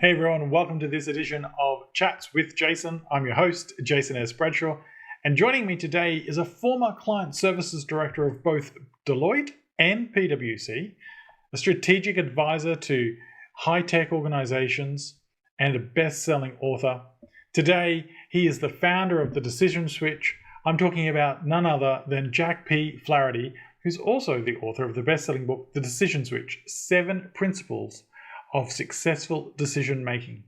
Hey everyone, welcome to this edition of Chats with Jason. I'm your host, Jason S. Bradshaw, and joining me today is a former client services director of both Deloitte and PwC, a strategic advisor to high-tech organizations, and a best-selling author. Today, he is the founder of The Decision-Switch. I'm talking about none other than jackpflaherty, who's also the author of the best-selling book, The Decision-Switch, 7 Principles of Successful Decision-Making.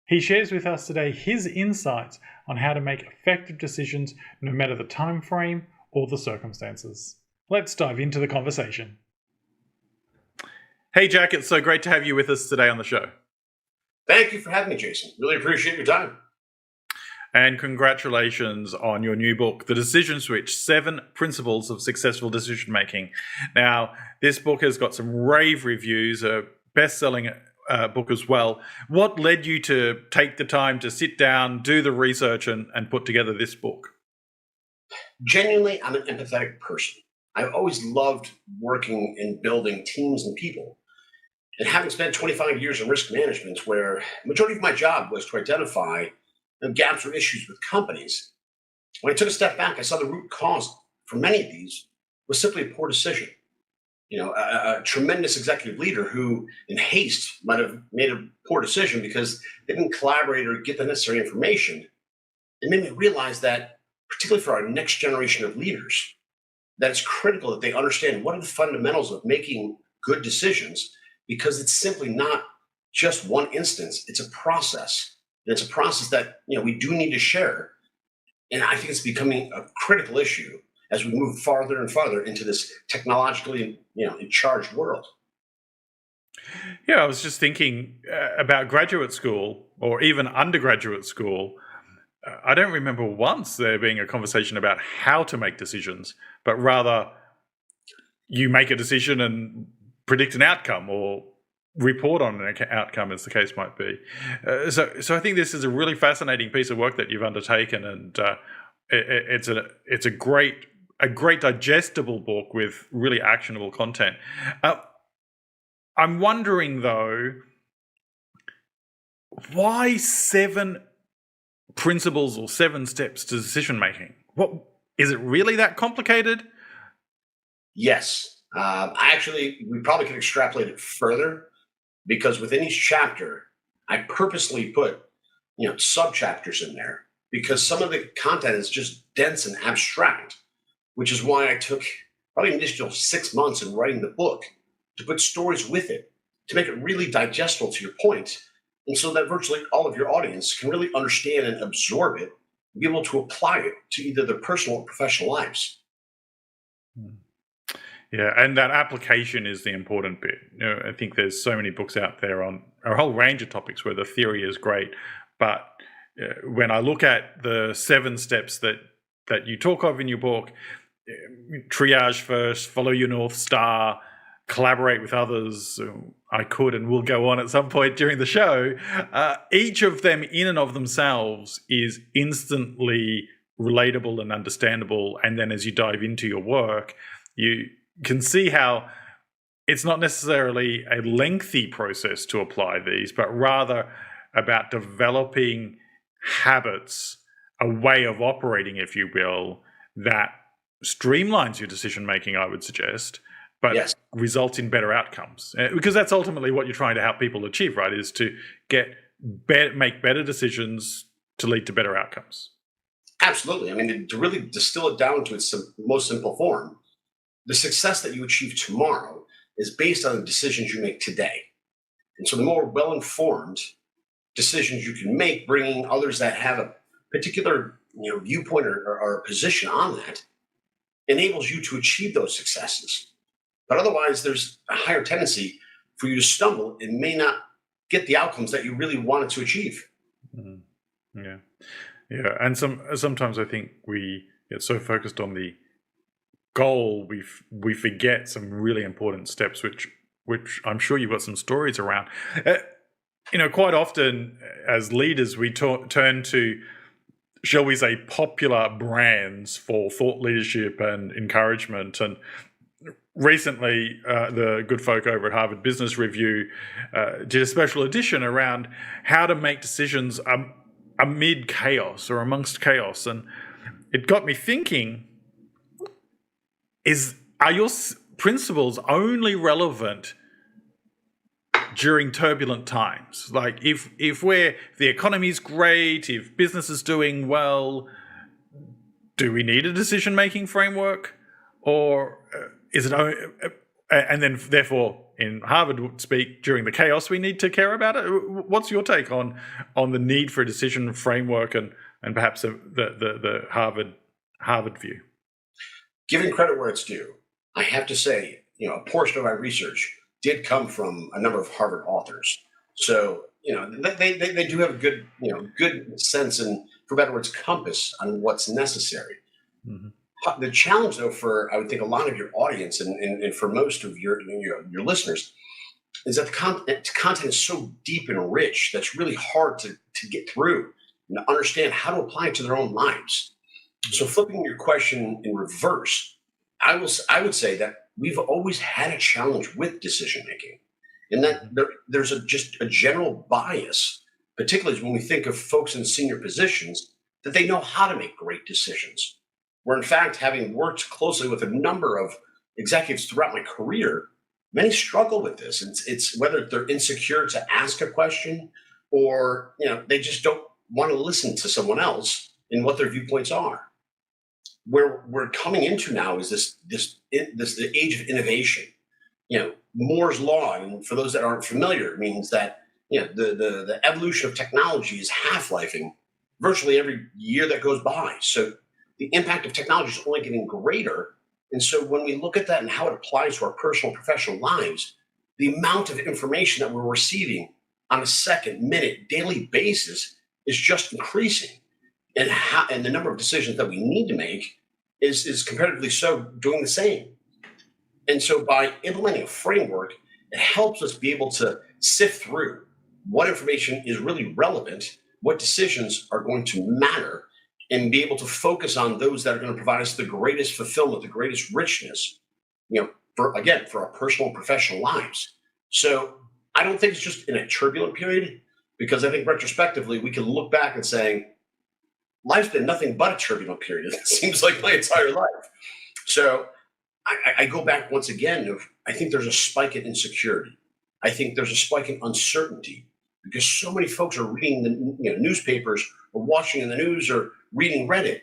He shares with us today his insights on how to make effective decisions no matter the time frame or the circumstances. Let's dive into the conversation. Hey Jack, it's so great to have you with us today on the show. Thank you for having me, Jason. Really appreciate your time. And congratulations on your new book, The Decision Switch, 7 Principles of Successful Decision-Making. Now, this book has got some rave reviews, a best-selling book as well. What led you to take the time to sit down, do the research, and put together this book? Genuinely, I'm an empathetic person. I've always loved working and building teams and people. And having spent 25 years in risk management, where the majority of my job was to identify gaps or issues with companies, when I took a step back, I saw the root cause for many of these was simply a poor decision. A tremendous executive leader who, in haste, might have made a poor decision because they didn't collaborate or get the necessary information. It made me realize that, particularly for our next generation of leaders, that it's critical that they understand what are the fundamentals of making good decisions, because it's simply not just one instance. It's a process. And it's a process that we do need to share. And I think it's becoming a critical issue as we move farther and farther into this technologically, charged world. Yeah, I was just thinking about graduate school or even undergraduate school. I don't remember once there being a conversation about how to make decisions, but rather you make a decision and predict an outcome or report on an outcome, as the case might be. So I think this is a really fascinating piece of work that you've undertaken, and it's a great digestible book with really actionable content. I'm wondering though, why 7 principles or 7 steps to decision making? What is it really that complicated? Yes, we probably could extrapolate it further, because within each chapter, I purposely put sub chapters in there because some of the content is just dense and abstract, which is why I took probably an additional 6 months in writing the book to put stories with it, to make it really digestible to your point, and so that virtually all of your audience can really understand and absorb it and be able to apply it to either their personal or professional lives. Yeah, and that application is the important bit. I think there's so many books out there on a whole range of topics where the theory is great, but when I look at the 7 steps that you talk of in your book, triage first, follow your North Star, collaborate with others. I could and will go on at some point during the show. Each of them in and of themselves is instantly relatable and understandable. And then as you dive into your work, you can see how it's not necessarily a lengthy process to apply these, but rather about developing habits, a way of operating, if you will, that streamlines your decision making, I would suggest, but Yes. results in better outcomes. Because that's ultimately what you're trying to help people achieve, right? Is to make better decisions to lead to better outcomes. Absolutely. I mean, to really distill it down to its most simple form, the success that you achieve tomorrow is based on the decisions you make today. And so the more well-informed decisions you can make, bringing others that have a particular viewpoint or position on that, enables you to achieve those successes. But otherwise, there's a higher tendency for you to stumble and may not get the outcomes that you really wanted to achieve. Mm-hmm. Yeah. And sometimes I think we get so focused on the goal, we forget some really important steps, which I'm sure you've got some stories around. Quite often as leaders, we turn to, shall we say, popular brands for thought leadership and encouragement. And recently, the good folk over at Harvard Business Review did a special edition around how to make decisions amid chaos or amongst chaos. And it got me thinking, are your principles only relevant during turbulent times? Like if the economy's great, if business is doing well, do we need a decision-making framework? Or is it, and then therefore in Harvard speak, during the chaos we need to care about it? What's your take on the need for a decision framework and perhaps the Harvard view? Giving credit where it's due, I have to say, a portion of my research did come from a number of Harvard authors. So, they do have a good, good sense and, for better words, compass on what's necessary. Mm-hmm. The challenge, though, for I would think a lot of your audience and for most of your listeners, is that the content is so deep and rich that's really hard to get through and to understand how to apply it to their own lives. Mm-hmm. So, flipping your question in reverse, I would say that we've always had a challenge with decision making, and that there's just a general bias, particularly when we think of folks in senior positions, that they know how to make great decisions. Where in fact, having worked closely with a number of executives throughout my career, many struggle with this. It's whether they're insecure to ask a question, or they just don't want to listen to someone else and what their viewpoints are. Where we're coming into now is the age of innovation. Moore's law, and for those that aren't familiar, means that the evolution of technology is half-lifing virtually every year that goes by. So the impact of technology is only getting greater. And so when we look at that and how it applies to our personal and professional lives, the amount of information that we're receiving on a second, minute, daily basis is just increasing. And the number of decisions that we need to make is comparatively so doing the same. And so by implementing a framework, it helps us be able to sift through what information is really relevant, what decisions are going to matter, and be able to focus on those that are going to provide us the greatest fulfillment, the greatest richness, for our personal and professional lives. So I don't think it's just in a turbulent period, because I think retrospectively we can look back and say, life's been nothing but a turbulent period. It seems like my entire life. So I go back once again. I think there's a spike in insecurity. I think there's a spike in uncertainty, because so many folks are reading the newspapers or watching the news or reading Reddit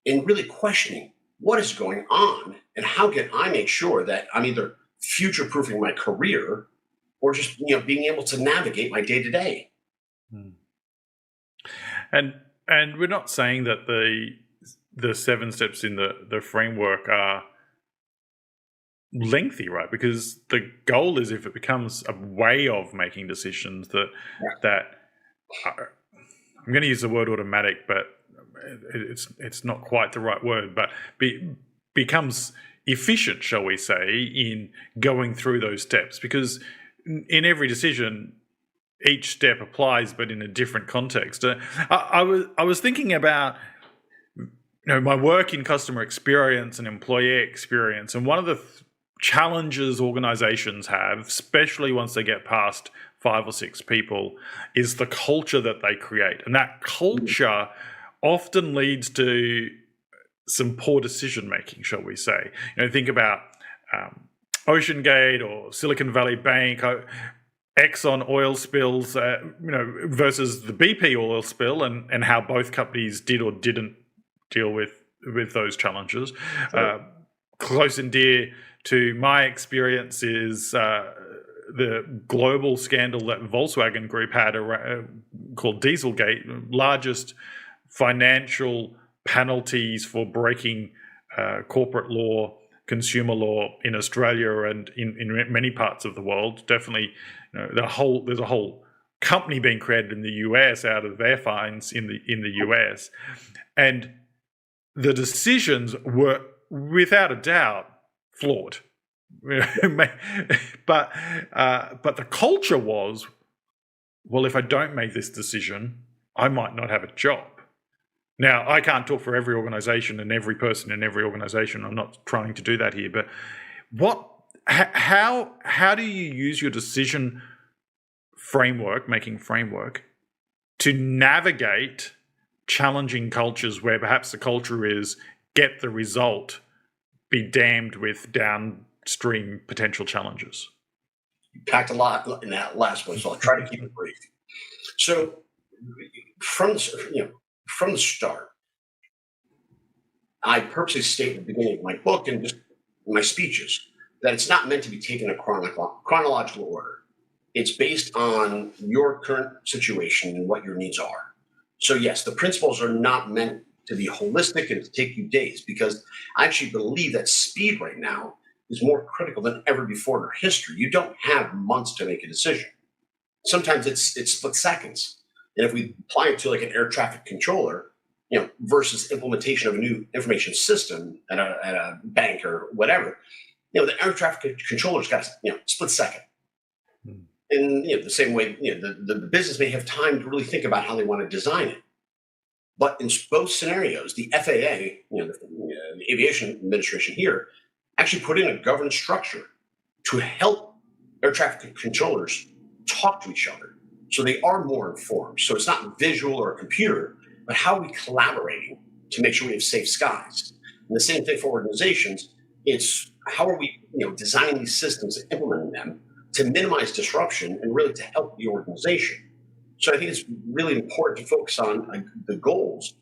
and really questioning what is going on and how can I make sure that I'm either future-proofing my career or just being able to navigate my day-to-day. And we're not saying that the 7 steps in the framework are lengthy, right? Because the goal is, if it becomes a way of making decisions that I'm going to use the word automatic, but it's not quite the right word, but becomes efficient, shall we say, in going through those steps. Because in every decision, each step applies, but in a different context. I was thinking about my work in customer experience and employee experience, and one of the challenges organizations have, especially once they get past 5 or 6 people, is the culture that they create. And that culture often leads to some poor decision making, shall we say. Think about Ocean Gate or Silicon Valley Bank, Exxon oil spills, versus the BP oil spill, and how both companies did or didn't deal with those challenges. Sure. Close and dear to my experience is the global scandal that Volkswagen Group had called Dieselgate, largest financial penalties for breaking corporate law, consumer law in Australia and in many parts of the world. Definitely, there's a whole company being created in the US out of their fines in the US, and the decisions were without a doubt flawed. But the culture was, well, if I don't make this decision, I might not have a job. Now, I can't talk for every organization and every person in every organization. I'm not trying to do that here. But what how do you use your decision making framework, to navigate challenging cultures where perhaps the culture is get the result, be damned with downstream potential challenges? You packed a lot in that last one, so I'll try to keep it brief. So from from the start, I purposely state at the beginning of my book and just in my speeches that it's not meant to be taken in chronological order. It's based on your current situation and what your needs are. So yes, the principles are not meant to be holistic and to take you days, because I actually believe that speed right now is more critical than ever before in our history. You don't have months to make a decision. Sometimes it's split seconds. And if we apply it to like an air traffic controller, versus implementation of a new information system at a bank or whatever, the air traffic controller's got split second. And the same way, the business may have time to really think about how they want to design it. But in both scenarios, the FAA, the Aviation Administration here, actually put in a governance structure to help air traffic controllers talk to each other, so they are more informed. So it's not visual or a computer, but how are we collaborating to make sure we have safe skies? And the same thing for organizations. It's how are we designing these systems and implementing them to minimize disruption and really to help the organization. So I think it's really important to focus on the goals,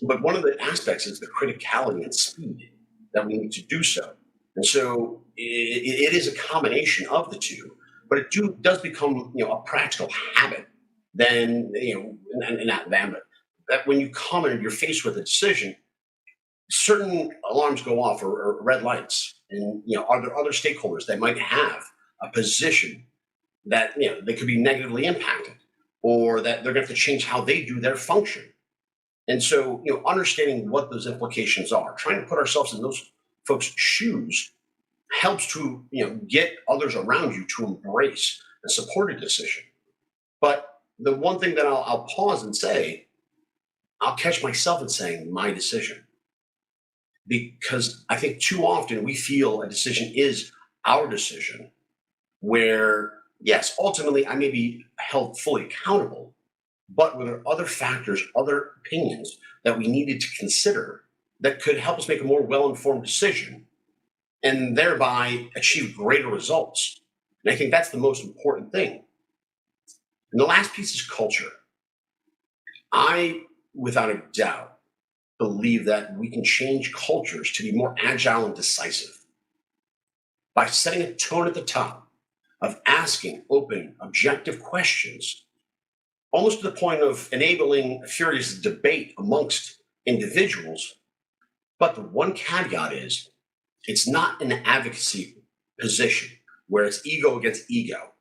but one of the aspects is the criticality and speed that we need to do so. And so it is a combination of the two, but it does become a practical habit. Then and not then, but that when you come and you're faced with a decision, certain alarms go off or red lights, and are there other stakeholders that might have a position that they could be negatively impacted, or that they're going to have to change how they do their function. And so understanding what those implications are, trying to put ourselves in those folks' shoes, helps to get others around you to embrace and support a decision. But the one thing that I'll pause and say, I'll catch myself in saying my decision, because I think too often we feel a decision is our decision, where yes, ultimately I may be held fully accountable, but were there other factors, other opinions that we needed to consider that could help us make a more well-informed decision and thereby achieve greater results? And I think that's the most important thing. And the last piece is culture. I, without a doubt, believe that we can change cultures to be more agile and decisive by setting a tone at the top of asking open, objective questions, almost to the point of enabling a furious debate amongst individuals. But the one caveat is, it's not an advocacy position where it's ego against ego.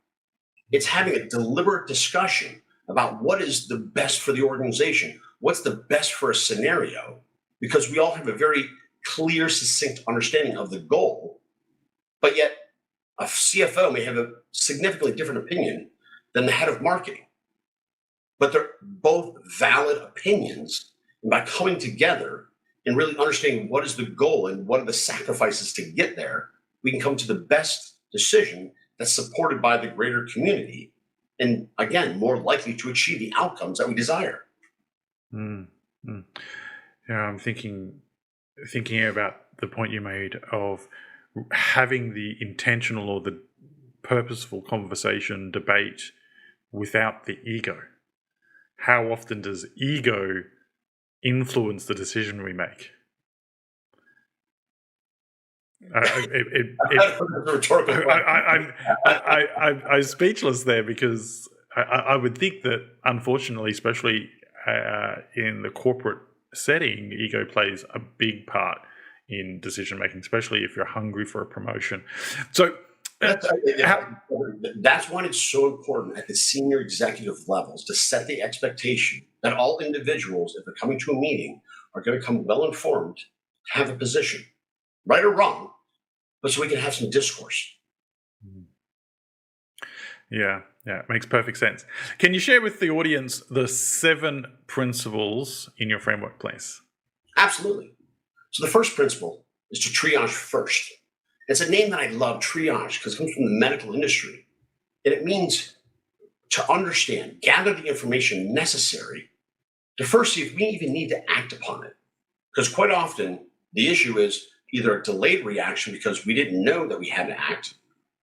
It's having a deliberate discussion about what is the best for the organization, what's the best for a scenario, because we all have a very clear, succinct understanding of the goal, but yet a CFO may have a significantly different opinion than the head of marketing. But they're both valid opinions. And by coming together and really understanding what is the goal and what are the sacrifices to get there, we can come to the best decision that's supported by the greater community. And again, more likely to achieve the outcomes that we desire. Mm, mm. Yeah, I'm thinking about the point you made of having the intentional or the purposeful conversation, debate without the ego. How often does ego influence the decision we make? I'm speechless there, because I would think that, unfortunately, especially in the corporate setting, ego plays a big part in decision making, especially if you're hungry for a promotion. So that's why it's so important at the senior executive levels to set the expectation that all individuals, if they're coming to a meeting, are going to come well informed, have a position, right or wrong, but so we can have some discourse. Yeah, it makes perfect sense. Can you share with the audience the 7 principles in your framework, please? Absolutely. So the first principle is to triage first. It's a name that I love, triage, because it comes from the medical industry. And it means to understand, gather the information necessary to first see if we even need to act upon it. Because quite often, the issue is either a delayed reaction because we didn't know that we had to act,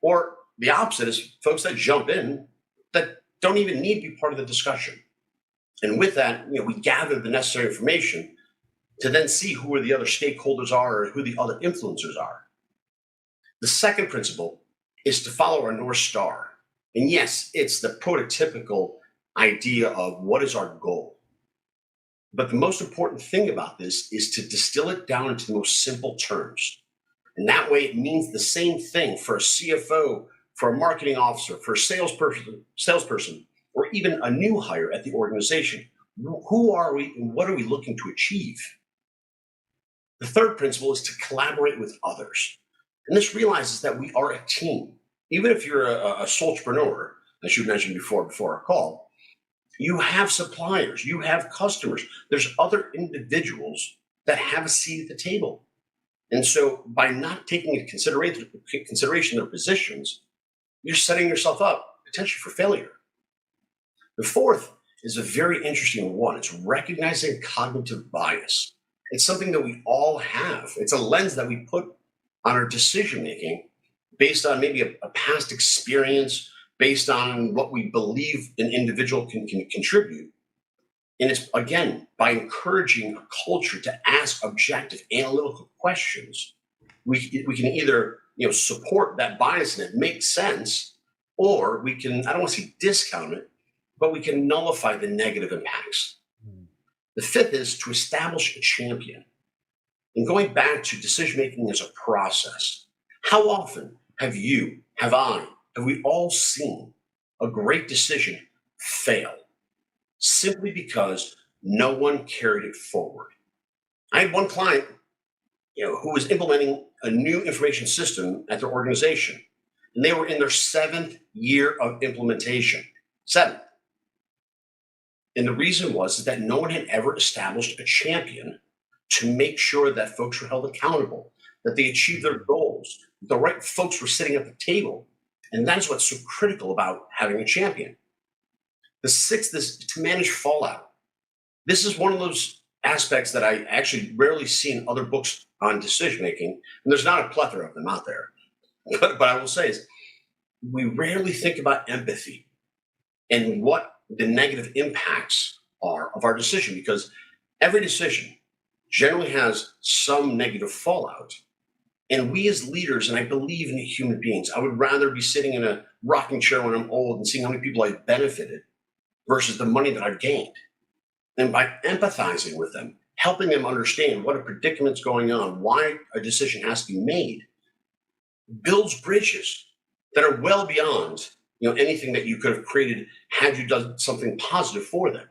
or the opposite is folks that jump in that don't even need to be part of the discussion. And with that, we gather the necessary information to then see who are the other stakeholders are or who the other influencers are. The second principle is to follow our North Star. And yes, it's the prototypical idea of what is our goal. But the most important thing about this is to distill it down into the most simple terms. And that way it means the same thing for a CFO, for a marketing officer, for a salesperson, or even a new hire at the organization. Who are we and what are we looking to achieve? The third principle is to collaborate with others. And this realizes that we are a team. Even if you're a solopreneur, as you mentioned before our call, you have suppliers, you have customers. There's other individuals that have a seat at the table. And so by not taking into consideration their positions, you're setting yourself up potentially for failure. The fourth is a very interesting one. It's recognizing cognitive bias. It's something that we all have. It's a lens that we put on our decision making based on maybe a past experience, based on what we believe an individual can contribute. And it's, again, by encouraging a culture to ask objective analytical questions, we can either support that bias and it makes sense, or we can, I don't want to say discount it, but we can nullify the negative impacts. The fifth is to establish a champion. And going back to decision making as a process, how often have we all seen a great decision fail simply because no one carried it forward? I had one client, who was implementing a new information system at their organization, and they were in their 7th year of implementation. 7th. And the reason was that no one had ever established a champion to make sure that folks were held accountable, that they achieved their goals, the right folks were sitting at the table. And that's what's so critical about having a champion. The sixth is to manage fallout. This is one of those aspects that I actually rarely see in other books on decision making, and there's not a plethora of them out there. But I will say is we rarely think about empathy and what the negative impacts are of our decision, because every decision generally has some negative fallout. And we as leaders, and I believe in human beings, I would rather be sitting in a rocking chair when I'm old and seeing how many people I've benefited versus the money that I've gained. And by empathizing with them, helping them understand what a predicament's going on, why a decision has to be made, builds bridges that are well beyond anything that you could have created had you done something positive for them.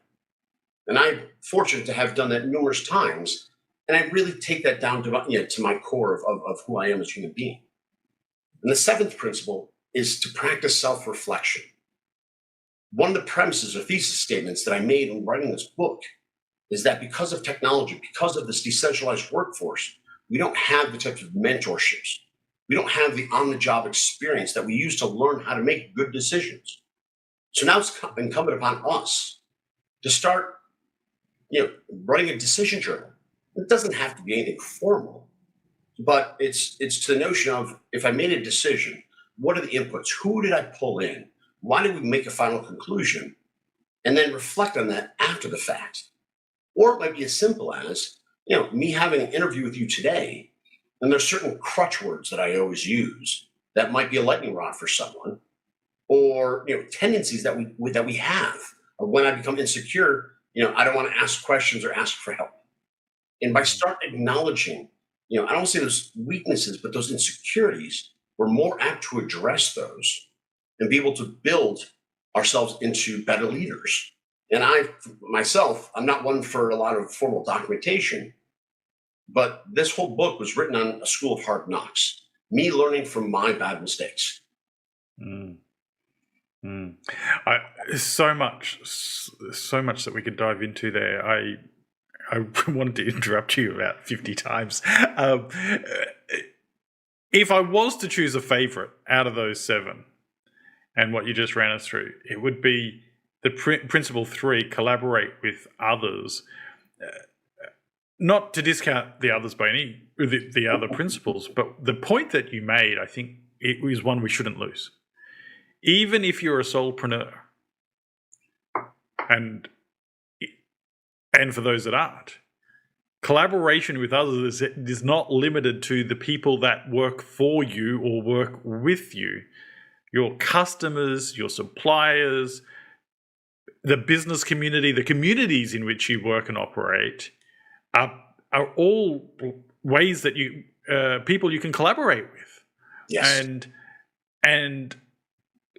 And I'm fortunate to have done that numerous times. And I really take that down to my core of who I am as a human being. And the seventh principle is to practice self-reflection. One of the premises or thesis statements that I made in writing this book is that because of technology, because of this decentralized workforce, we don't have the types of mentorships. We don't have the on-the-job experience that we use to learn how to make good decisions. So now it's incumbent upon us to start, writing a decision journal. It doesn't have to be anything formal, but it's to the notion of, if I made a decision, what are the inputs? Who did I pull in? Why did we make a final conclusion? And then reflect on that after the fact. Or it might be as simple as, me having an interview with you today, and there's certain crutch words that I always use that might be a lightning rod for someone, or tendencies that we have. Or when I become insecure, I don't want to ask questions or ask for help. And by start acknowledging, I don't say those weaknesses, but those insecurities, we're more apt to address those and be able to build ourselves into better leaders. And I'm not one for a lot of formal documentation, but this whole book was written on a school of hard knocks, me learning from my bad mistakes. Mm. Mm. So much that we could dive into there. I wanted to interrupt you about 50 times. If I was to choose a favorite out of those 7 and what you just ran us through, it would be the principle 3, collaborate with others. Not to discount the others by the other principles, but the point that you made, I think it is one we shouldn't lose. Even if you're a solopreneur, and for those that aren't, collaboration with others is not limited to the people that work for you or work with you. Your customers, your suppliers, the business community, the communities in which you work and operate are all ways that you people you can collaborate with. Yes. And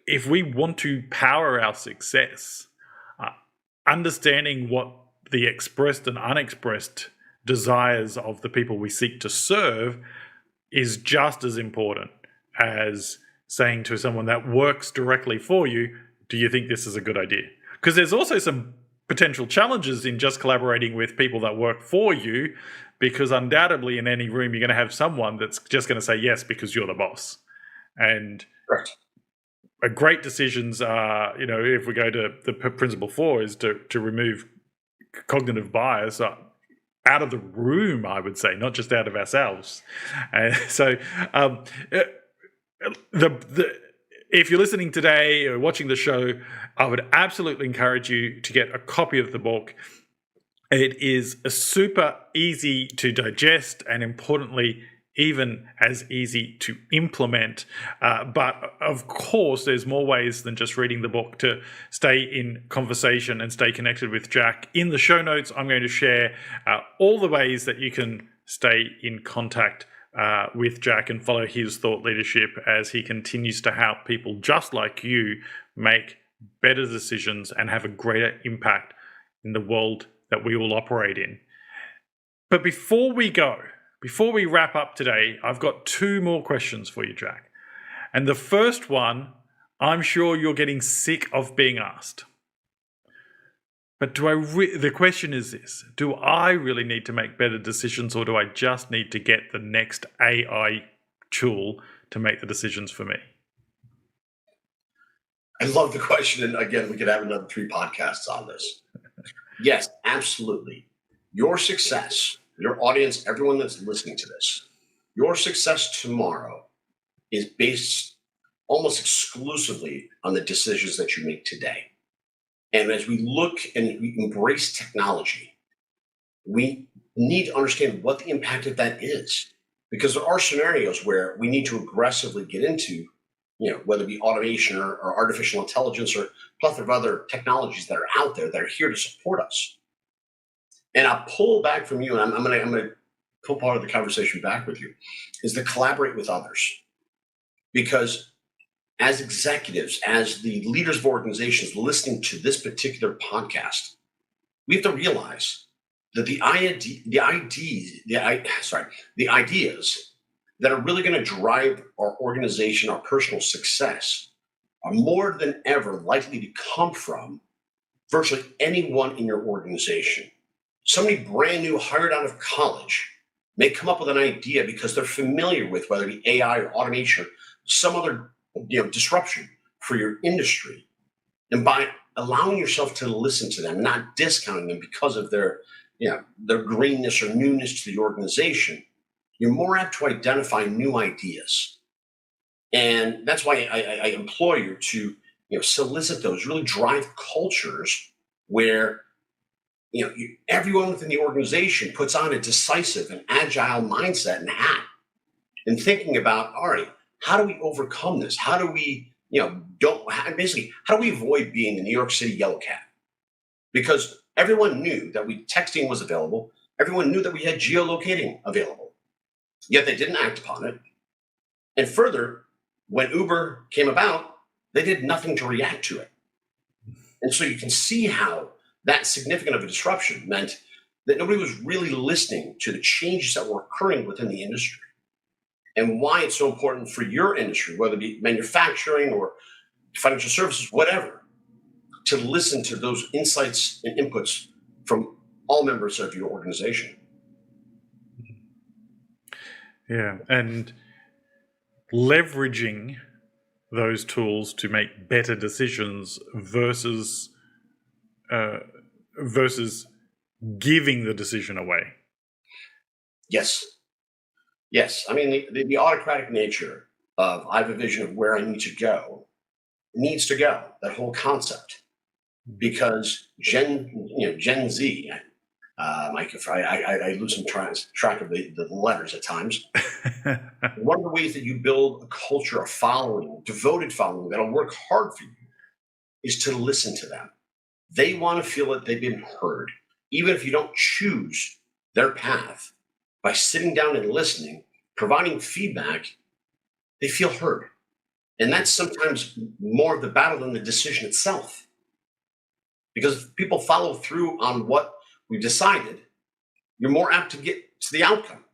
if we want to power our success, understanding what the expressed and unexpressed desires of the people we seek to serve is just as important as saying to someone that works directly for you, do you think this is a good idea? Because there's also some potential challenges in just collaborating with people that work for you, because undoubtedly in any room you're going to have someone that's just going to say yes because you're the boss. And Correct. Great decisions are, if we go to the principle 4, is to remove cognitive bias out of the room, I would say, not just out of ourselves. And so if you're listening today or watching the show, I would absolutely encourage you to get a copy of the book. It is super easy to digest and, importantly, even as easy to implement. But of course, there's more ways than just reading the book to stay in conversation and stay connected with Jack. In the show notes, I'm going to share all the ways that you can stay in contact with Jack and follow his thought leadership as he continues to help people just like you make better decisions and have a greater impact in the world that we all operate in. But before we wrap up today, I've got 2 more questions for you, Jack. And the first one, I'm sure you're getting sick of being asked. But the question is this: do I really need to make better decisions, or do I just need to get the next AI tool to make the decisions for me? I love the question. And again, we could have another 3 podcasts on this. Yes, absolutely. Your success, your audience, everyone that's listening to this, your success tomorrow is based almost exclusively on the decisions that you make today. And as we look and we embrace technology, we need to understand what the impact of that is. Because there are scenarios where we need to aggressively get into, whether it be automation or artificial intelligence or a plethora of other technologies that are out there that are here to support us. And I'll pull back from you, and I'm going to pull part of the conversation back with you, is to collaborate with others. Because as executives, as the leaders of organizations listening to this particular podcast, we have to realize that the ideas that are really going to drive our organization, our personal success, are more than ever likely to come from virtually anyone in your organization. Somebody brand new, hired out of college, may come up with an idea because they're familiar with whether it be AI or automation or some other disruption for your industry. And by allowing yourself to listen to them, not discounting them because of their greenness or newness to the organization, you're more apt to identify new ideas. And that's why I implore you to solicit those, really drive cultures where everyone within the organization puts on a decisive and agile mindset and hat and thinking about, all right, how do we overcome this? How do we, how do we avoid being the New York City yellow cat? Because everyone knew that texting was available. Everyone knew that we had geolocating available, yet they didn't act upon it. And further, when Uber came about, they did nothing to react to it. And so you can see how that significant of a disruption meant that nobody was really listening to the changes that were occurring within the industry and why it's so important for your industry, whether it be manufacturing or financial services, whatever, to listen to those insights and inputs from all members of your organization. Yeah. And leveraging those tools to make better decisions versus versus giving the decision away. Yes. Yes. I mean, the autocratic nature of I have a vision of where I need to go needs to go, that whole concept. Because Gen Z, I lose some track of the letters at times. One of the ways that you build a culture of following, devoted following, that'll work hard for you is to listen to them. They want to feel that they've been heard, even if you don't choose their path. By sitting down and listening, providing feedback, they feel heard. And that's sometimes more of the battle than the decision itself. Because if people follow through on what we decided, you're more apt to get to the outcome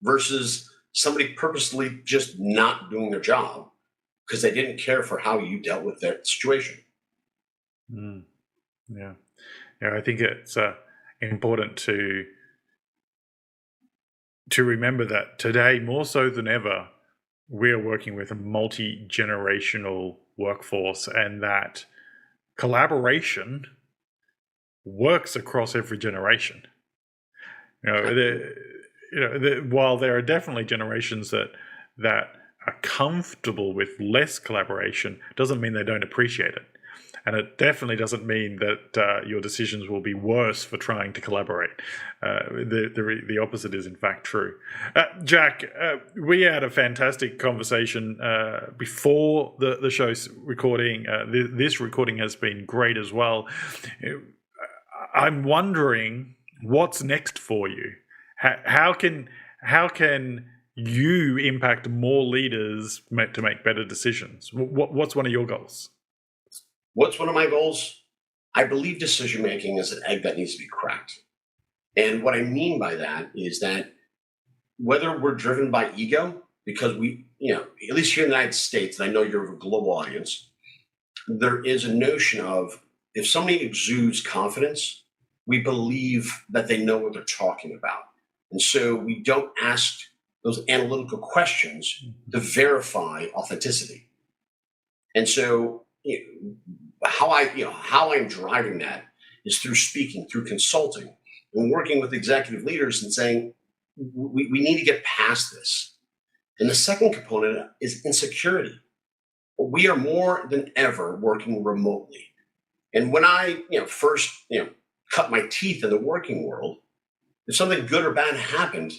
versus somebody purposely just not doing their job because they didn't care for how you dealt with their situation. Mm. Yeah. I think it's important to remember that today, more so than ever, we are working with a multi-generational workforce, and that collaboration works across every generation. While there are definitely generations that are comfortable with less collaboration, doesn't mean they don't appreciate it. And it definitely doesn't mean that your decisions will be worse for trying to collaborate. The opposite is in fact true. Jack, we had a fantastic conversation before the show's recording. This recording has been great as well. I'm wondering what's next for you. How can you impact more leaders to make better decisions? What's one of your goals? What's one of my goals? I believe decision making is an egg that needs to be cracked. And what I mean by that is that whether we're driven by ego, because we, at least here in the United States, and I know you're a global audience, there is a notion of if somebody exudes confidence, we believe that they know what they're talking about. And so we don't ask those analytical questions to verify authenticity. And so how I'm driving that is through speaking, through consulting, and working with executive leaders and saying, we need to get past this. And the second component is insecurity. We are more than ever working remotely. And when I first cut my teeth in the working world, if something good or bad happened,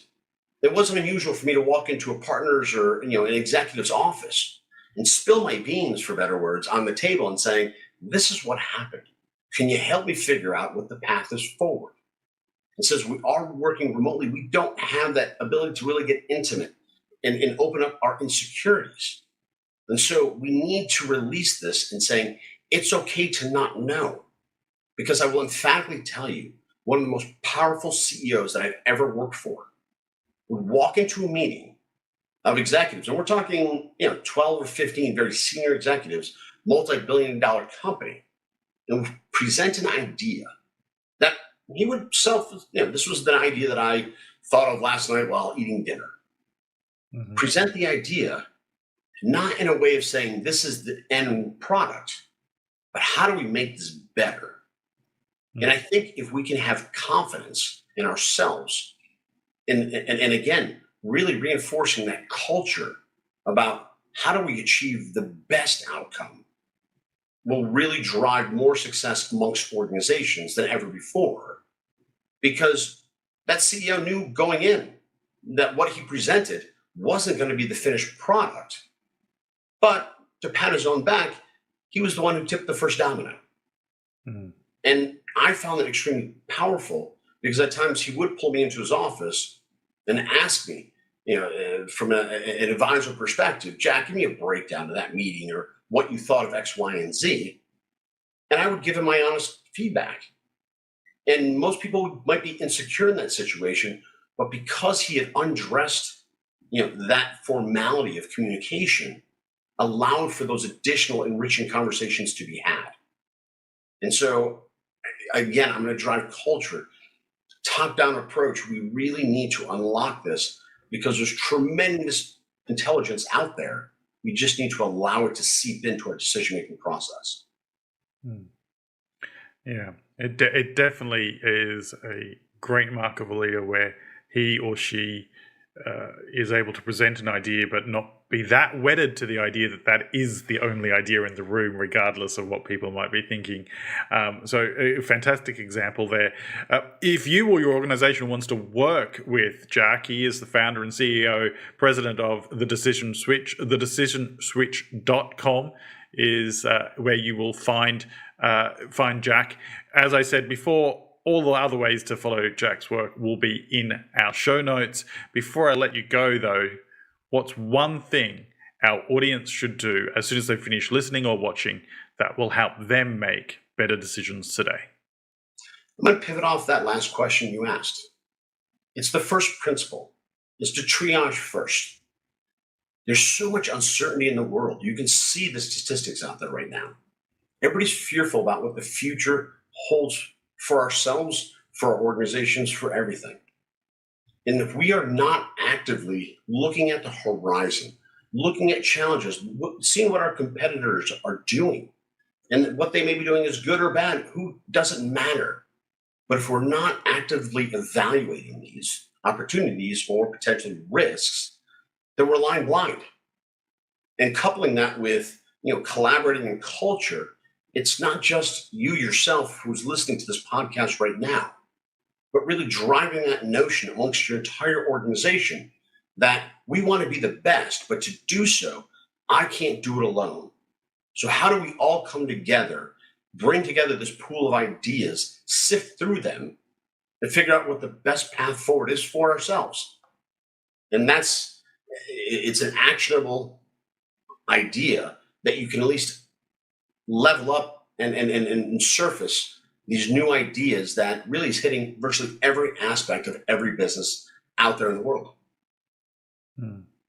it wasn't unusual for me to walk into a partner's or an executive's office and spill my beans, for better words, on the table and saying, this is what happened. Can you help me figure out what the path is forward? And since we are working remotely, we don't have that ability to really get intimate and open up our insecurities. And so we need to release this and saying, it's okay to not know. Because I will emphatically tell you, one of the most powerful CEOs that I've ever worked for would walk into a meeting of executives, and we're talking 12 or 15 very senior executives, multi-billion-dollar company, and present an idea that he would this was the idea that I thought of last night while eating dinner. Mm-hmm. Present the idea, not in a way of saying this is the end product, but how do we make this better? Mm-hmm. And I think if we can have confidence in ourselves, and again, really reinforcing that culture about how do we achieve the best outcome, will really drive more success amongst organizations than ever before. Because that CEO knew going in that what he presented wasn't going to be the finished product. But to pat his own back, he was the one who tipped the first domino. Mm-hmm. And I found it extremely powerful because at times he would pull me into his office and ask me, from an advisor perspective, Jack, give me a breakdown of that meeting or what you thought of X, Y, and Z. And I would give him my honest feedback. And most people might be insecure in that situation, but because he had undressed, that formality of communication allowed for those additional enriching conversations to be had. And so, again, I'm going to drive culture, top-down approach. We really need to unlock this because there's tremendous intelligence out there. We just need to allow it to seep into our decision-making process. Hmm. Yeah, it definitely is a great mark of a leader where he or she is able to present an idea, but not be that wedded to the idea that that is the only idea in the room, regardless of what people might be thinking. So, a fantastic example there. If you or your organization wants to work with Jack, he is the founder and CEO, president of The Decision Switch. Thedecisionswitch.com is where you will find Jack. As I said before, all the other ways to follow Jack's work will be in our show notes. Before I let you go, though, what's one thing our audience should do as soon as they finish listening or watching that will help them make better decisions today? I'm going to pivot off that last question you asked. It's the first principle, is to triage first. There's so much uncertainty in the world. You can see the statistics out there right now. Everybody's fearful about what the future holds for ourselves, for our organizations, for everything. And if we are not actively looking at the horizon, looking at challenges, seeing what our competitors are doing, and what they may be doing is good or bad, who doesn't matter. But if we're not actively evaluating these opportunities or potentially risks, then we're lying blind. And coupling that with collaborating in culture, it's not just you yourself who's listening to this podcast right now, but really driving that notion amongst your entire organization that we want to be the best, but to do so, I can't do it alone. So how do we all come together, bring together this pool of ideas, sift through them, and figure out what the best path forward is for ourselves? And it's an actionable idea that you can at least level up and surface these new ideas that really is hitting virtually every aspect of every business out there in the world.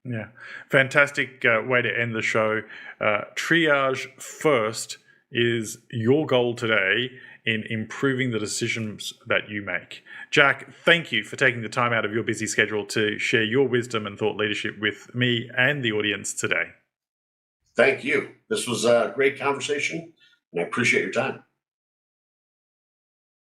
Yeah, fantastic way to end the show. Triage first is your goal today in improving the decisions that you make. Jack, thank you for taking the time out of your busy schedule to share your wisdom and thought leadership with me and the audience today. Thank you. This was a great conversation, and I appreciate your time.